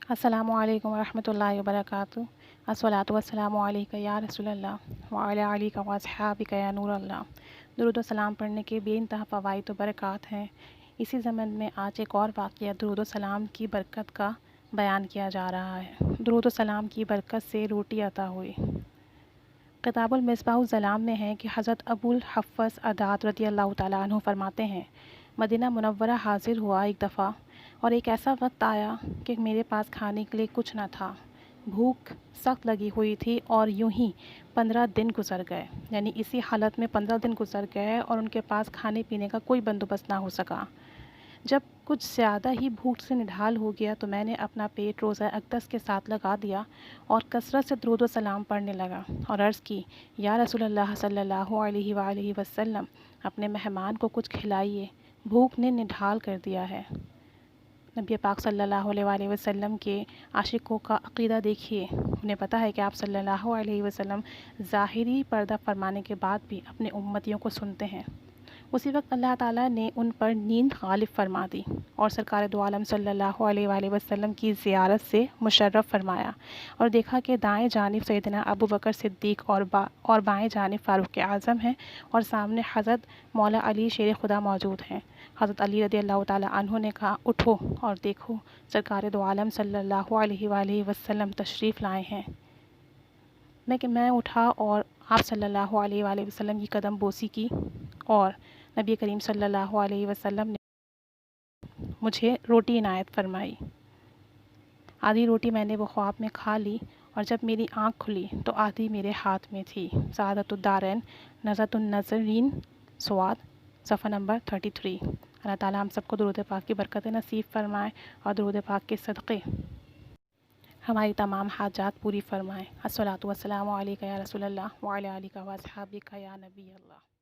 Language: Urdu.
السلام علیکم ورحمۃ اللہ وبرکاتہ۔ الصلاۃ والسلام علیک یا رسول اللہ وعلی آلک و اصحابک یا نور اللہ۔ درود و سلام پڑھنے کے بے انتہا فوائد و برکات ہیں۔ اسی ضمن میں آج ایک اور واقعہ درود و سلام کی برکت کا بیان کیا جا رہا ہے۔ درود و سلام کی برکت سے روٹی عطا ہوئی۔ کتاب المصباح الظلام میں ہے کہ حضرت ابو الحفص عداد رضی اللہ تعالیٰ عنہ فرماتے ہیں، مدینہ منورہ حاضر ہوا ایک دفعہ، اور ایک ایسا وقت آیا کہ میرے پاس کھانے کے لیے کچھ نہ تھا۔ بھوک سخت لگی ہوئی تھی اور یوں ہی 15 دن گزر گئے، یعنی اسی حالت میں 15 دن گزر گئے اور ان کے پاس کھانے پینے کا کوئی بندوبست نہ ہو سکا۔ جب کچھ زیادہ ہی بھوک سے نڈھال ہو گیا تو میں نے اپنا پیٹ روزہ اقدس کے ساتھ لگا دیا اور کثرت سے درود و سلام پڑھنے لگا اور عرض کی، یا رسول اللہ صلی اللہ علیہ وآلہ وسلم، اپنے مہمان کو کچھ کھلائیے، بھوک نے نڈھال کر دیا ہے۔ نبی پاک صلی اللہ علیہ وآلہ وسلم کے عاشقوں کا عقیدہ دیکھیے، انہیں پتہ ہے کہ آپ صلی اللہ علیہ وسلم ظاہری پردہ فرمانے کے بعد بھی اپنے امتیوں کو سنتے ہیں۔ اسی وقت اللہ تعالیٰ نے ان پر نیند غالب فرما دی اور سرکار دو عالم صلی اللہ علیہ وآلہ وسلم کی زیارت سے مشرف فرمایا، اور دیکھا کہ دائیں جانب سیدنا ابو بکر صدیق اور بائیں جانب فاروق اعظم ہیں، اور سامنے حضرت مولا علی شیر خدا موجود ہیں۔ حضرت علی رضی اللہ تعالیٰ عنہ نے کہا، اٹھو اور دیکھو، سرکار دو عالم صلی اللہ علیہ وآلہ وسلم تشریف لائے ہیں۔ میں اٹھا اور آپ صلی اللہ علیہ وآلہ وسلم کی قدم بوسی کی، اور نبی کریم صلی اللہ علیہ وسلم نے مجھے روٹی عنایت فرمائی۔ آدھی روٹی میں نے وہ خواب میں کھا لی، اور جب میری آنکھ کھلی تو آدھی میرے ہاتھ میں تھی۔ سعادت الدارین، نظرۃ الناظرین، سواد، صفحہ نمبر 33۔ اللہ تعالیٰ ہم سب کو درود پاک کی برکت نصیب فرمائے اور درود پاک کے صدقے ہماری تمام حاجات پوری فرمائے۔ الصلاۃ والسلام علیک یا رسول اللہ وعلی آلک و اصحابک یا نبی اللہ۔